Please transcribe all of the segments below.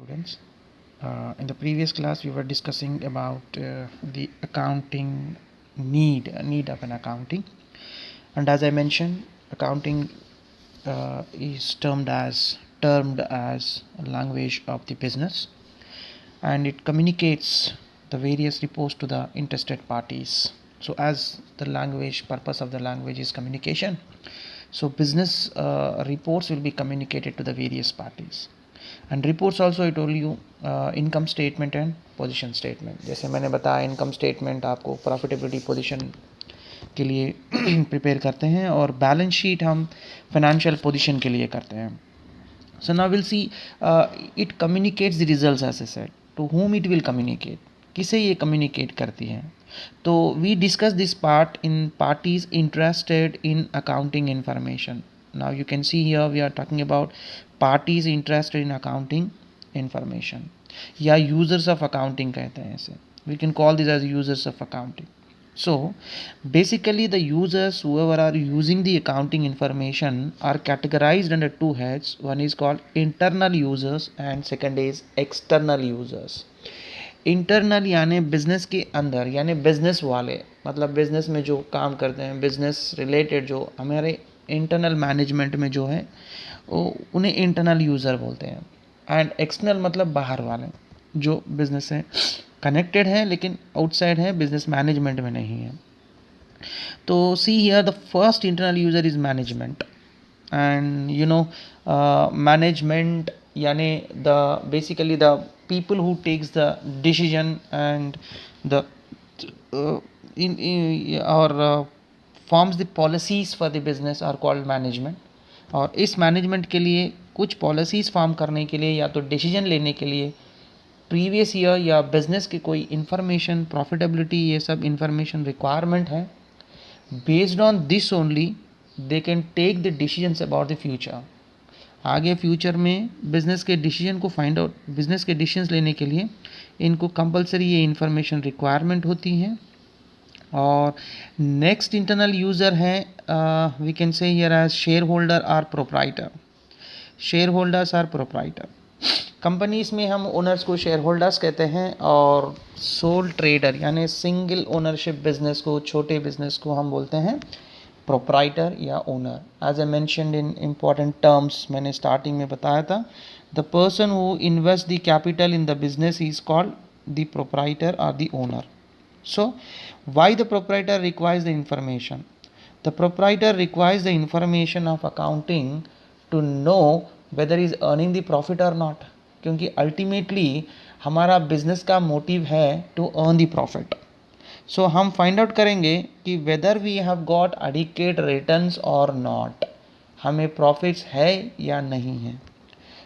Students, in the previous class we were discussing about the accounting need of an accounting, and as I mentioned, accounting is termed as a language of the business, and it communicates the various reports to the interested parties. So as the language purpose of the language is communication, so business reports will be communicated to the various parties. And reports also I told you income statement and position statement. जैसे मैंने बताया, income statement आपको profitability position के लिए prepare करते हैं, और balance sheet हम फाइनेंशियल पोजीशन के लिए करते हैं. So now will see it communicates the results as a said. To whom it will communicate, किसे ये कम्युनिकेट करती है. तो we discuss this part in parties interested in accounting information. Now you can see here we are talking about parties interested in accounting information, या users of accounting कहते हैं इसे. We can call this as users of accounting. So basically the users, whoever are using the accounting information, are categorized under two heads. One is called internal users and second is external users. Internal यानी business के अंदर, यानी business वाले, मतलब business में जो काम करते हैं, बिजनेस रिलेटेड जो हमारे इंटरनल मैनेजमेंट में जो है वो उन्हें इंटरनल यूज़र बोलते हैं. एंड एक्सटर्नल मतलब बाहर वाले, जो बिजनेस से कनेक्टेड है लेकिन आउटसाइड है, बिजनेस मैनेजमेंट में नहीं है. तो see here the first internal user is management. And you know management यानी the basically the people who takes the decision and the forms the policies for the business are called management. और इस management के लिए कुछ policies form करने के लिए या तो डिसीजन लेने के लिए प्रीवियस ईयर या बिजनेस की कोई इंफॉर्मेशन, प्रॉफिटेबिलिटी, ये सब इंफॉर्मेशन रिक्वायरमेंट है. Based on this only they can take the decisions about the future. आगे फ्यूचर में बिज़नेस के डिसीजन को फाइंड आउट, बिज़नेस के डिसीजंस लेने के लिए इनको कंपलसरी ये इन्फॉर्मेशन रिक्वायरमेंट होती है. और नेक्स्ट इंटरनल यूज़र है, we can say here as shareholder or proprietor. Shareholders are proprietor. Companies में हम ओनर्स को शेयर होल्डर्स कहते हैं, और सोल ट्रेडर यानी सिंगल ओनरशिप बिजनेस को, छोटे बिजनेस को हम बोलते हैं प्रोप्राइटर या owner. As I mentioned in important terms, मैंने स्टार्टिंग में बताया था, the person who invest the capital in the business is called the proprietor और the owner. So why the proprietor requires the information? The proprietor requires the information of accounting to know whether he is earning the profit or not. क्योंकि ultimately हमारा business का motive है to earn the profit. So हम find out करेंगे कि whether we have got adequate returns और not, हमें profits है या नहीं है,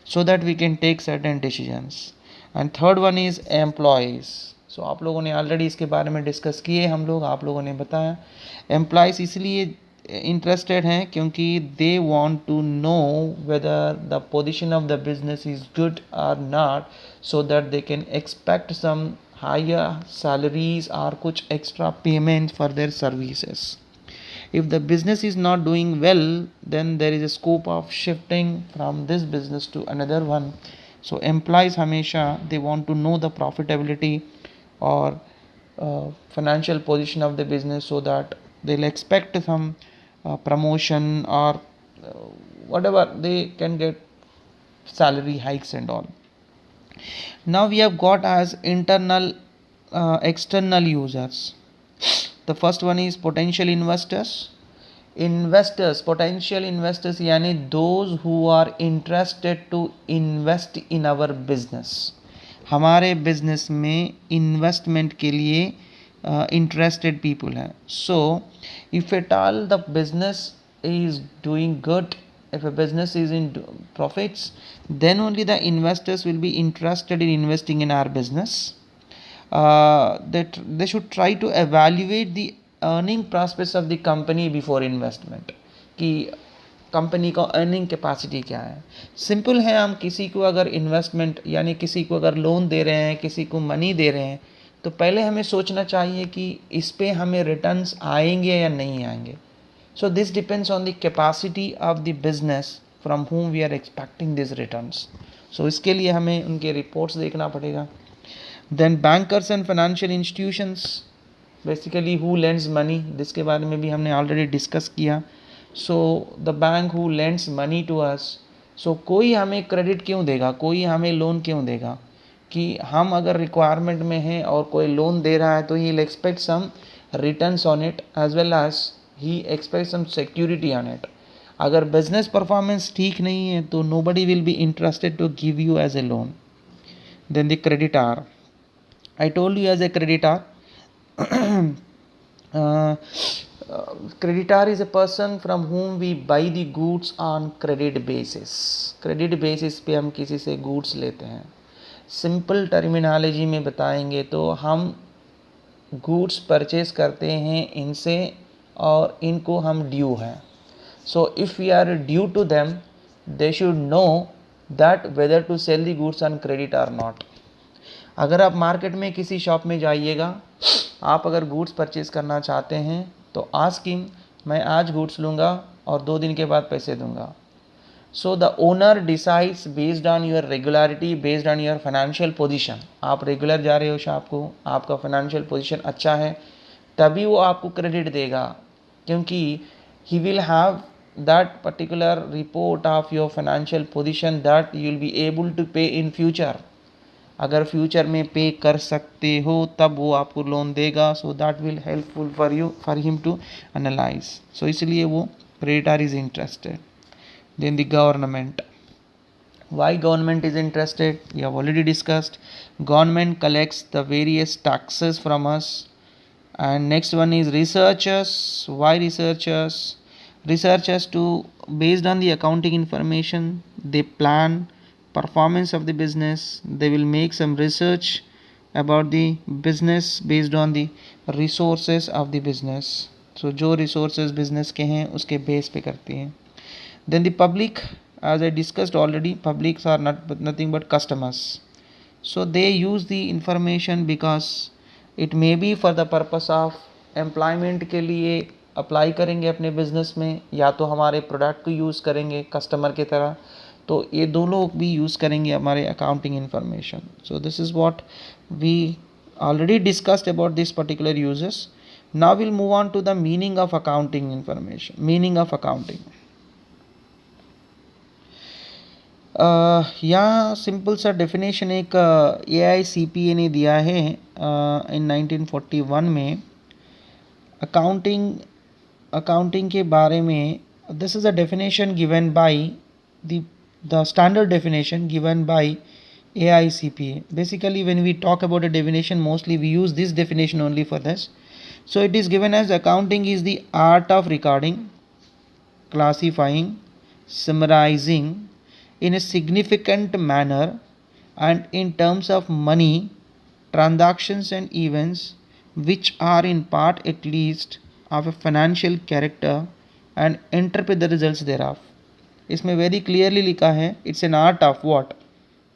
so that we can take certain decisions. And third one is employees. So आप लोगों ने ऑलरेडी इसके बारे में डिस्कस किए, हम लोग, आप लोगों ने बताया. एम्प्लॉयज़ इसलिए इंटरेस्टेड हैं क्योंकि they want to know whether the position of the business is good और not, so that they can expect some higher salaries or kuch extra payment for their services. If the business is not doing well, then there is a scope of shifting from this business to another one. So employees hamesha they want to know the profitability or financial position of the business, so that they'll expect some promotion or whatever they can get salary hikes and all. Now we have got as internal external users. The first one is potential investors. Investors, potential investors यानी those who are interested to invest in our business. हमारे business में investment के लिए interested people हैं. So if at all the business is doing good, if a business is in profits, then only the investors will be interested in investing in our business. That they should try to evaluate the earning prospects of the company before investment, कि company का earning capacity क्या है. Simple है, हम किसी को अगर investment यानी किसी को अगर लोन दे रहे हैं, किसी को मनी दे रहे हैं, तो पहले हमें सोचना चाहिए कि इस पे हमें रिटर्न्स आएंगे या नहीं आएंगे. So this depends on the capacity of the business from whom we are expecting these returns. सो इसके लिए हमें उनके रिपोर्ट्स देखना पड़ेगा. Then bankers and financial institutions, basically who lends money, जिसके बारे में भी हमने ऑलरेडी डिस्कस किया. So the bank who lends money to us, so कोई हमें क्रेडिट क्यों देगा, कोई हमें लोन क्यों देगा, कि हम अगर रिक्वायरमेंट में हैं और कोई लोन दे रहा है तो he will expect some returns on it as well as he expect some security on it. अगर बिजनेस परफॉर्मेंस ठीक नहीं है तो nobody will be interested to give you as a loan. Then the creditor, I told you as a creditor, creditor is a person from whom we buy the goods on credit basis. Credit basis पे हम किसी से goods लेते हैं. Simple terminology में बताएंगे तो हम goods परचेज करते हैं इनसे और इनको हम ड्यू हैं. So if we are due to them, they should know that whether to sell the goods on credit or not. अगर आप मार्केट में किसी शॉप में जाइएगा, आप अगर गुड्स परचेज़ करना चाहते हैं तो आस्क हिम, मैं आज गुड्स लूँगा और 2 दिन के बाद पैसे दूँगा. So the owner decides based on your regularity, based on your financial position. आप रेगुलर जा रहे हो शॉप को, आपका फाइनेंशियल पोजीशन अच्छा है, तभी वो आपको क्रेडिट देगा, क्योंकि he will have that particular report of your financial position that you will be able to pay in future. अगर फ्यूचर में पे कर सकते हो तब वो आपको लोन देगा. So that will helpful for you, for him to analyse. सो इसलिए वो creditor is interested. Then the government, why government is interested, we have already discussed. Government collects the various taxes from us. And next one is researchers. Why researchers? Researchers to, based on the accounting information, they plan performance of the business. They will make some research about the business based on the resources of the business. So जो resources business के हैं उसके base पे करती हैं. Then the public, as I discussed already, publics are nothing but customers. So they use the information because it may be for the purpose of employment के लिए apply करेंगे अपने बिजनेस में, या तो हमारे प्रोडक्ट को यूज़ करेंगे कस्टमर की तरह. तो ये दो लोग भी यूज़ करेंगे हमारे accounting information. So this is what we already discussed about this particular uses. Now will move on to the meaning of accounting information. Meaning of accounting, यहाँ सिंपल सा डेफिनेशन एक AICPA ने दिया है इन 1941 में. अकाउंटिंग के बारे में, this is a definition given by the standard definition given by AICPA. Basically when we talk about a definition, mostly we use this definition only for this. So it is given as accounting is the art of recording, classifying, summarizing in a significant manner and in terms of money, transactions and events which are in part at least of a financial character and interpret the results thereof. इसमें very clearly लिखा है, it's an art of what,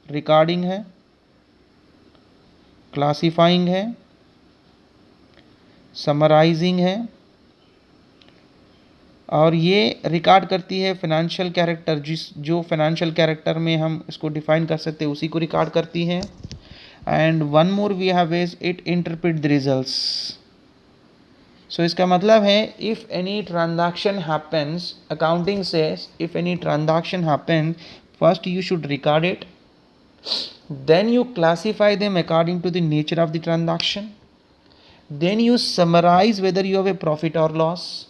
recording है, classifying है, summarising है, और ये record करती है फाइनेंशियल कैरेक्टर. जो फाइनेंशियल कैरेक्टर में हम इसको डिफाइन कर सकते हैं उसी को रिकॉर्ड करती है. And one more we have is it interpret the results. So इसका मतलब है if any transaction happens, accounting says if any transaction happen, first you should record it, then you classify them according to the nature of the transaction, then you summarise whether you have a profit और loss,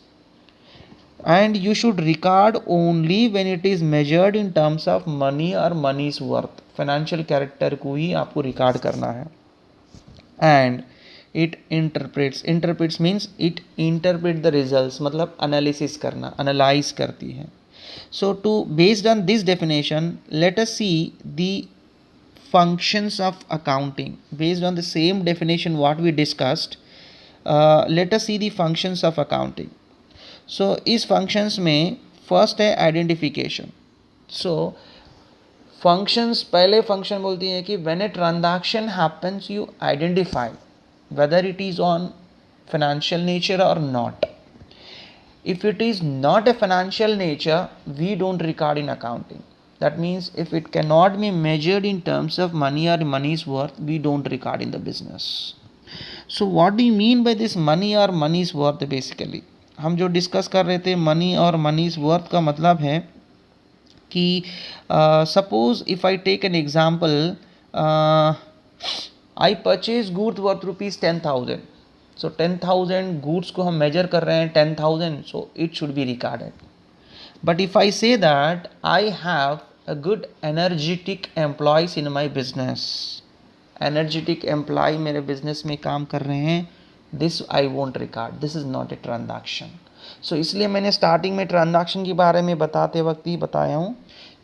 and you should record only when it is measured in terms of money और money's worth. Financial character को ही आपको record करना है. And it interprets means it interpret the results, मतलब analysis करना, analyze करती है. So to based on this definition, let us see the functions of accounting. Based on the same definition what we discussed, let us see the functions of accounting. So इस functions में first है identification. So functions, पहले function बोलती है कि when a transaction happens you identify whether it is on financial nature or not. If it is not a financial nature, we don't record in accounting. That means if it cannot be measured in terms of money or money's worth, we don't record in the business. So what do you mean by this money or money's worth? Basically हम जो discuss कर रहे थे money और money's worth का मतलब है कि suppose if I take an example, I purchase goods worth rupees 10,000. So 10,000 goods को हम मेजर कर रहे हैं 10,000, so it should be recorded. But if I say that I have a good energetic employees in my business, energetic employee मेरे business में काम कर रहे हैं, this I won't record, this is not a transaction. So इसलिए मैंने starting में transaction के बारे में बताते वक्त ही बताया हूँ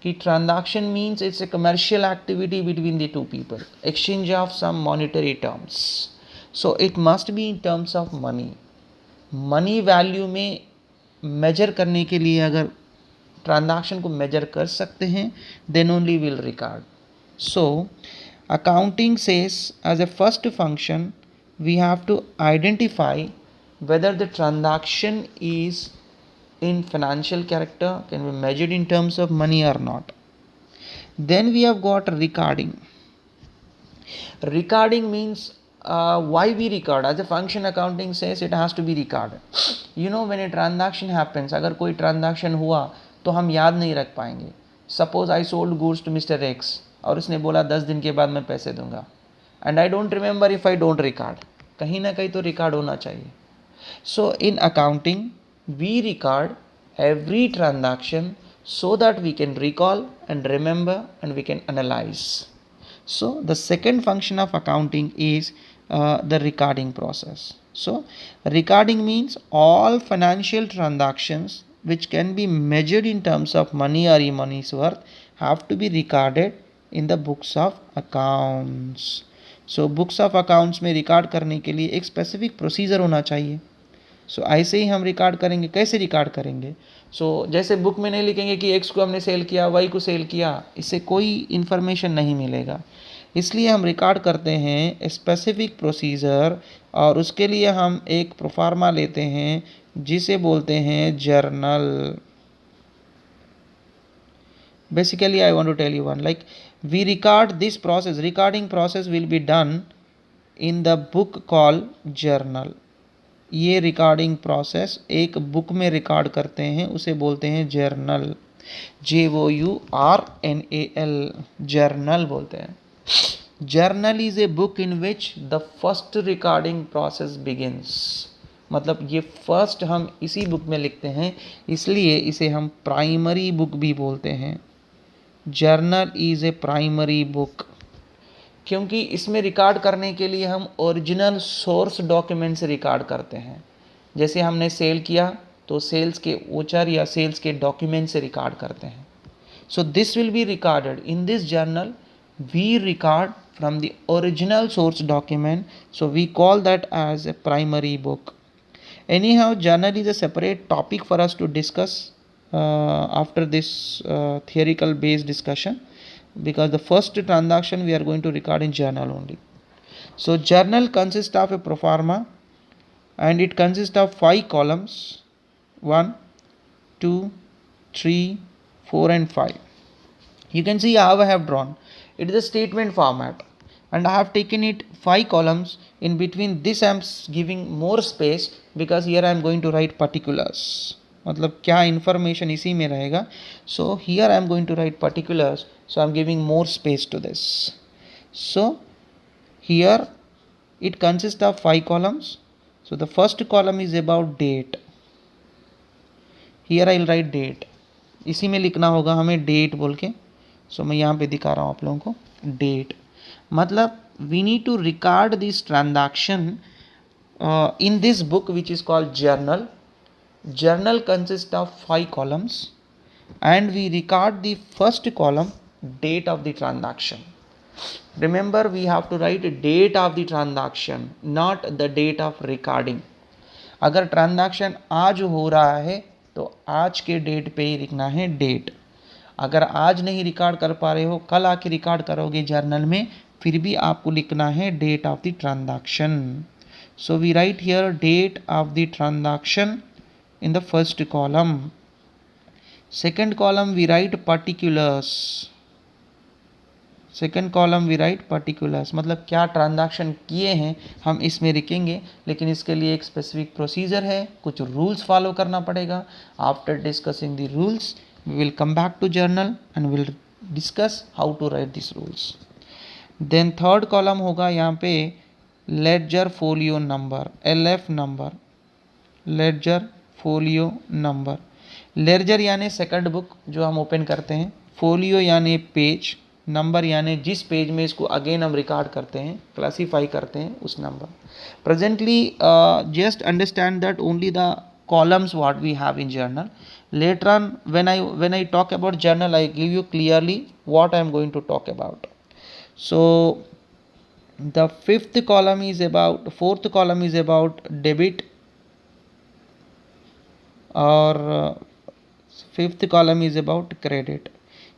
कि transaction means it's a commercial activity between the two people, exchange of some monetary terms. So it must be in terms of money. Money value में measure करने के लिए अगर ट्रांजैक्शन को मेजर कर सकते हैं then only will record. So accounting says as a first function we have to identify whether the transaction is in financial character, can be measured in terms of money or not. Then we have got recording. Recording means why we record. As a function accounting says it has to be recorded. You know when a transaction happens, अगर कोई transaction हुआ तो हम याद नहीं रख पाएंगे. Suppose I sold goods to mister X और उसने बोला 10 दिन के बाद मैं पैसे दूंगा, and I don't remember if I don't record. कहीं ना कहीं तो रिकॉर्ड होना चाहिए. So in accounting we record every transaction so that we can recall and remember and we can analyze. So the second function of accounting is the recording process. So recording means all financial transactions which can be measured in terms of money or money's worth have to be recorded in the books of accounts. So books of accounts में record करने के लिए एक specific procedure होना चाहिए. सो ऐसे ही हम record करेंगे. कैसे रिकॉर्ड करेंगे? सो जैसे बुक में नहीं लिखेंगे कि एक्स को हमने सेल किया, वाई को सेल किया, इससे कोई इन्फॉर्मेशन नहीं मिलेगा. इसलिए हम रिकॉर्ड करते हैं स्पेसिफिक प्रोसीजर और उसके लिए हम एक प्रोफार्मा लेते हैं जिसे बोलते हैं journal. Basically I want to tell you one like we record this process. Recording process will be done in the book call journal. ये रिकॉर्डिंग प्रोसेस एक बुक में रिकॉर्ड करते हैं, उसे बोलते हैं जर्नल. JOURNAL, जर्नल बोलते हैं. Journal is a book in which the first recording process begins. मतलब ये फर्स्ट हम इसी बुक में लिखते हैं, इसलिए इसे हम प्राइमरी बुक भी बोलते हैं. Journal is a primary book क्योंकि इसमें रिकॉर्ड करने के लिए हम ओरिजिनल सोर्स डॉक्यूमेंट से रिकॉर्ड करते हैं. जैसे हमने सेल किया तो सेल्स के वोचर या सेल्स के डॉक्यूमेंट से रिकॉर्ड करते हैं. So this will be recorded in this journal. We record from the original source document, so we call that as a primary book. Anyhow, journal is a separate topic for us to discuss after this theoretical based discussion, because the first transaction we are going to record in journal only. So journal consists of a proforma and it consists of 5 columns: 1, 2, 3, 4 and 5. You can see how I have drawn. It is a statement format and I have taken it 5 columns. In between this I am giving more space because here I am going to write particulars. मतलब क्या information इसी में रहेगा. So here I am going to write particulars, so I am giving more space to this. So here it consists of 5 columns. So the first column is about date. Here I will write date. इसी में लिखना होगा हमें date बोल के. So मैं यहाँ पे दिखा रहा हूँ आप लोगों को date. मतलब we need to record this transaction in this book which is called journal. Journal consists of 5 columns and we record the first column, date of the transaction. Remember, we have to write date of the transaction, not the date of recording. अगर transaction आज हो रहा है तो आज के date पे ही लिखना है डेट. अगर आज नहीं रिकॉर्ड कर पा रहे हो, कल आके रिकॉर्ड करोगे जर्नल में, फिर भी आपको लिखना है date of the transaction. So we write here date of the transaction in the first column. Second column we write particulars. Second column we write particulars, मतलब क्या ट्रांजैक्शन किए हैं हम इसमें लिखेंगे, लेकिन इसके लिए एक स्पेसिफिक प्रोसीजर है, कुछ रूल्स फॉलो करना पड़ेगा. After discussing the rules we will come back to journal and will discuss how to write this rules. Then third column होगा यहाँ पे ledger folio number, LF number, ledger folio number. Ledger यानी second book जो हम open करते हैं, folio यानी page, number यानी जिस पेज में इसको अगेन हम रिकॉर्ड करते हैं, क्लासीफाई करते हैं उस number. Presently just understand that only the columns what we have in journal. Later on when I talk about journal, I give you clearly what I am going to talk about. So the fourth column is about debit, और fifth column is about credit.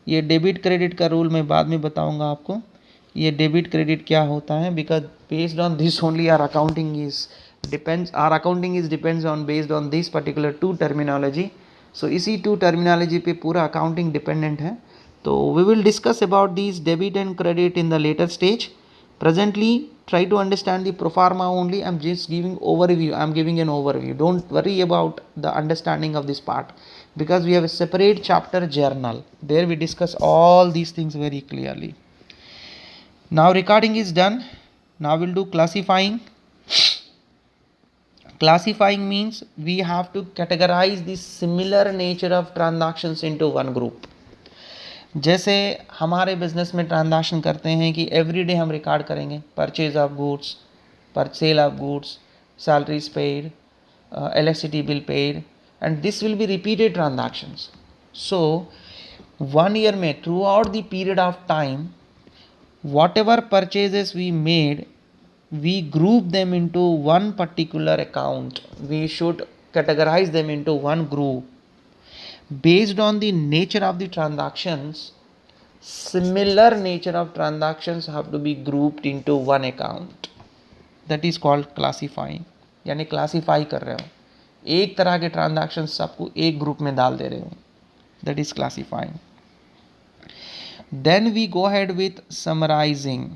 ये debit credit का rule मैं बाद में बताऊंगा आपको, ये debit credit क्या होता है, because based on this only our accounting is depends on based on this particular two terminology. So इसी टू टर्मिनोलॉजी पे पूरा अकाउंटिंग डिपेंडेंट है. तो we will discuss about this debit and credit in the later stage. Presently, try to understand the pro forma only. I'm just giving overview. I'm giving an overview. Don't worry about the understanding of this part, because we have a separate chapter journal. There we discuss all these things very clearly. Now recording is done. Now we'll do classifying. Classifying means we have to categorize the similar nature of transactions into one group. जैसे हमारे business में transaction करते हैं कि everyday हम record करेंगे purchase of goods, पर sale of goods, salaries paid, electricity bill paid, and this will be repeated transactions. So 1 year में throughout the period of time whatever purchases we made, we group them into one particular account. We should categorize them into one group. Based on the nature of the transactions, similar nature of transactions have to be grouped into one account. That is called classifying. यानी classify कर रहे हो, एक तरह के transactions सबको एक group में डाल दे रहे हो. That is classifying. Then we go ahead with summarizing.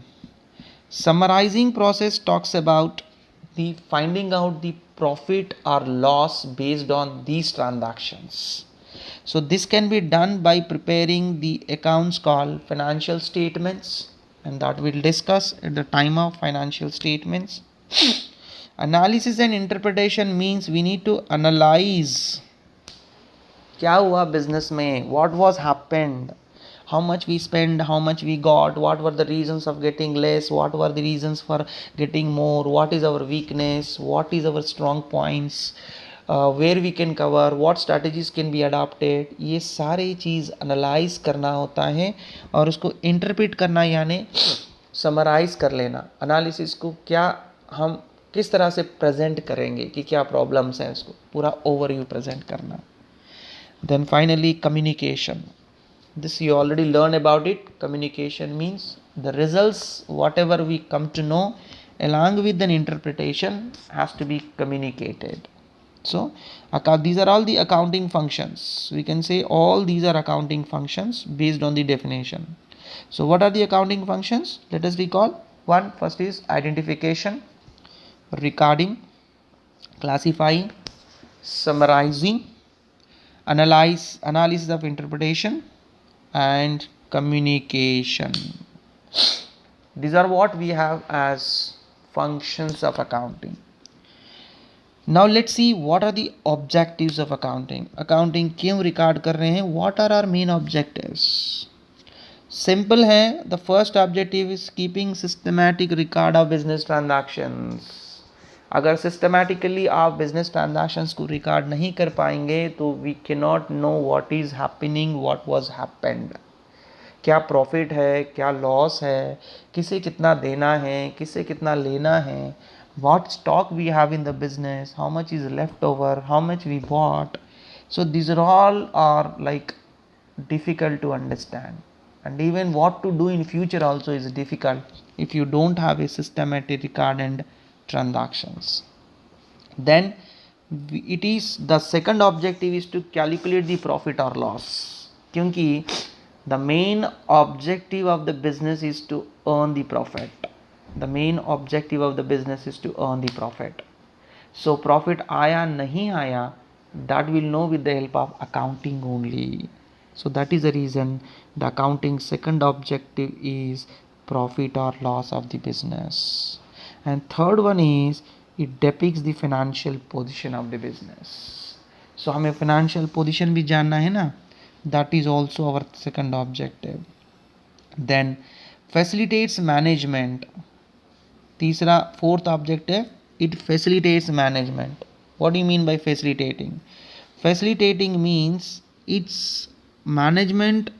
Summarizing process talks about the finding out the profit or loss based on these transactions. So this can be done by preparing the accounts called financial statements, and that we'll discuss at the time of financial statements. Analysis and interpretation means we need to analyze क्या हुआ business में, what was happened, how much we spend, how much we got, what were the reasons of getting less, what were the reasons for getting more, what is our weakness, what is our strong points, where we can cover, what strategies can be adopted. ये सारी चीज़ analyse करना होता है और उसको interpret करना यानी summarise कर लेना. एनालिसिस को क्या हम किस तरह से प्रेजेंट करेंगे कि क्या प्रॉब्लम्स हैं, उसको पूरा ओवरव्यू प्रेजेंट करना. Then finally communication. This you already learn about it. Communication means the results whatever we come to know along with an interpretation has to be communicated. So these are all the accounting functions. We can say all these are accounting functions based on the definition. So what are the accounting functions? Let us recall. First is identification, recording, classifying, summarizing, analysis of interpretation, and communication. These are what we have as functions of accounting. Now let's see what are the objectives of accounting. Accounting क्यों record कर रहे हैं, what are our main objectives? Simple है, the first objective is keeping systematic record of business transactions. अगर systematically आप business transactions को record नहीं कर पाएंगे तो we can not know what is happening, what was happened, क्या प्रॉफिट है, क्या लॉस है, किसे कितना देना है, किसे कितना लेना है, what stock we have in the business, how much is left over, how much we bought. So these are all are like difficult to understand, and even what to do in future also is difficult if you don't have a systematic record and transactions. Then it is the second objective is to calculate the profit और loss, क्योंकि the main objective of the business is to earn the profit. The main objective of the business is to earn the profit. So profit आया नहीं आया, that will know with the help of accounting only. So that is the reason the accounting second objective is profit or loss of the business. And third one is it depicts the financial position of the business. So हमें financial position भी जानना है ना, that is also our second objective. Then facilitates management. तीसरा fourth objective, it facilitates management. What do you mean by facilitating? Facilitating means it's management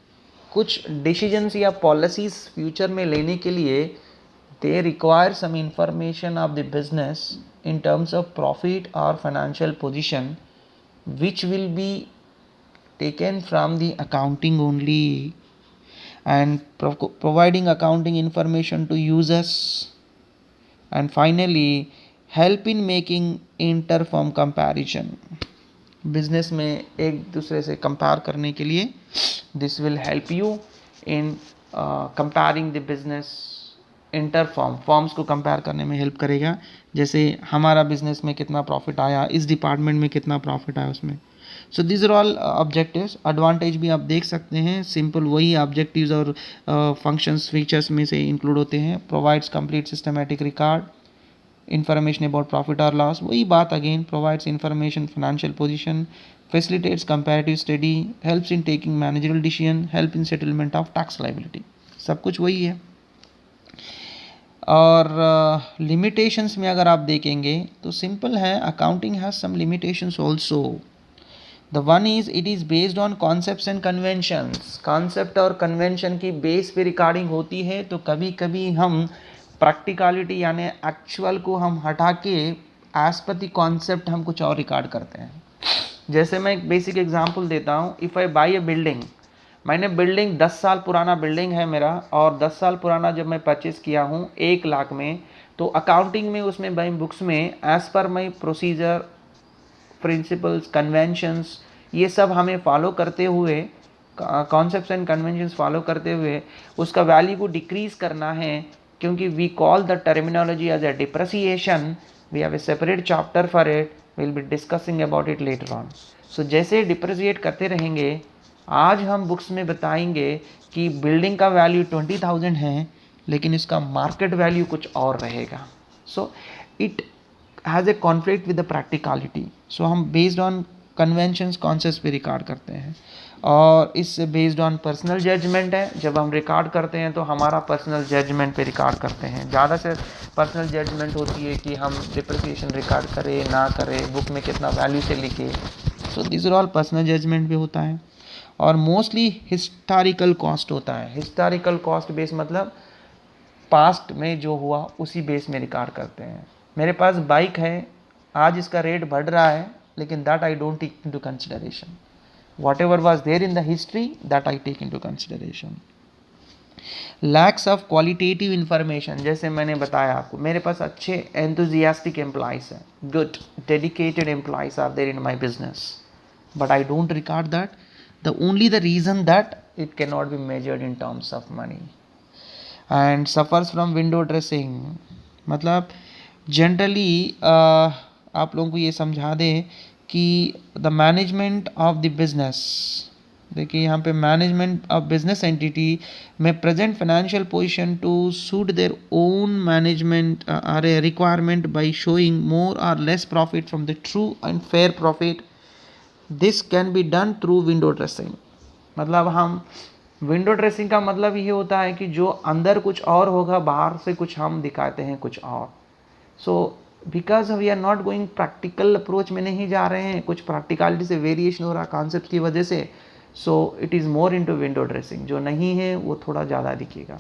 कुछ decisions या policies future में लेने के लिए they require some information of the business in terms of profit or financial position, which will be taken from the accounting only, and providing accounting information to users. And finally help in making inter-firm comparison. Business में एक दूसरे से compare करने के लिए this will help you in comparing the business inter forms को compare करने में हेल्प करेगा. जैसे हमारा बिजनेस में कितना प्रॉफिट आया, इस डिपार्टमेंट में कितना प्रॉफिट आया उसमें. So this are all objectives. Advantage भी आप देख सकते हैं, सिंपल वही ऑब्जेक्टिव्स और फंक्शंस फीचर्स में से इंक्लूड होते हैं. Provides complete systematic record, information about profit or loss, वही बात again, provides information financial position, facilitates comparative study, helps in taking managerial decision, help in settlement of tax liability. सब कुछ वही है. और limitations में अगर आप देखेंगे तो सिंपल है, accounting has some limitations also. The one is it is based on concepts and conventions. concept और convention की बेस पे रिकॉर्डिंग होती है, तो कभी कभी हम प्रैक्टिकलिटी यानी एक्चुअल को हम हटा के एज पर द कॉन्सेप्ट हम कुछ और रिकॉर्ड करते हैं. जैसे मैं एक बेसिक एग्जांपल देता हूँ. If I by A building, मैंने बिल्डिंग 10 साल पुराना बिल्डिंग है मेरा, और 10 साल पुराना जब मैं परचेज़ किया हूँ 1 लाख में, तो अकाउंटिंग में उसमें बाई बुक्स में एज़ पर माई प्रोसीजर, प्रिंसिपल्स, कन्वेंशंस, ये सब हमें फॉलो करते हुए, कॉन्सेप्ट्स एंड कन्वेंशंस फॉलो करते हुए उसका वैल्यू को डिक्रीज़ करना है, क्योंकि we call the terminology as a depreciation. We have a separate chapter for it, will be discussing about it later on. So जैसे डिप्रेसिएट करते रहेंगे, आज हम बुक्स में बताएंगे कि बिल्डिंग का वैल्यू 20,000 है, लेकिन इसका मार्केट वैल्यू कुछ और रहेगा. So it has a conflict with the practicality. So हम बेस्ड ऑन कन्वेंशंस कॉन्सेप्ट्स पे रिकॉर्ड करते हैं, और इससे बेस्ड ऑन पर्सनल जजमेंट है. जब हम रिकॉर्ड करते हैं तो हमारा पर्सनल जजमेंट पे रिकॉर्ड करते हैं. ज़्यादा से पर्सनल जजमेंट होती है कि हम डिप्रिसिएशन रिकॉर्ड करें ना करें, बुक में कितना वैल्यू से लिखे. So this are all personal judgement भी होता है. और मोस्टली हिस्टोरिकल कॉस्ट होता है. हिस्टोरिकल कॉस्ट बेस मतलब पास्ट में जो हुआ उसी बेस में रिकॉर्ड करते हैं. मेरे पास बाइक है, आज इसका रेट बढ़ रहा है, लेकिन that I don't take into consideration. whatever was there in the history, that I take into consideration. lacks of qualitative information, जैसे मैंने बताया आपको, मेरे पास अच्छे enthusiastic employees हैं, good dedicated employees are there in my business, but I don't record that. The reason that it cannot be measured in terms of money. And suffers from window dressing, मतलब generally आप लोगों को ये समझा दें कि the management of the business, देखिए यहाँ पे मैनेजमेंट ऑफ बिजनेस एंटिटी में present financial position to suit their own management or a requirement by showing more और less profit from the true and fair profit. This can be done through window dressing. मतलब हम window dressing का मतलब ये होता है कि जो अंदर कुछ और होगा, बाहर से कुछ हम दिखाते हैं कुछ और. So because we are not going practical approach में नहीं जा रहे हैं, कुछ प्रैक्टिकलिटी से वेरिएशन हो रहा कॉन्सेप्ट की वजह से. So it is more into window dressing. जो नहीं है वो थोड़ा ज़्यादा दिखेगा.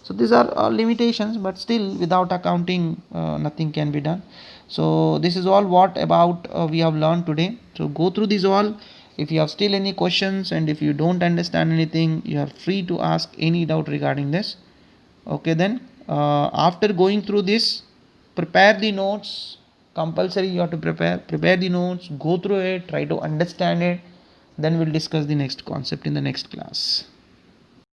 So this are limitations, but still without accounting nothing can be done. So this is all what about we have learn today. So go through this all. If you have still any questions and if you don't understand anything, you are free to ask any doubt regarding this. Okay, then after going through this, prepare the notes compulsory you have to prepare the notes, go through it, try to understand it, then we'll discuss the next concept in the next class.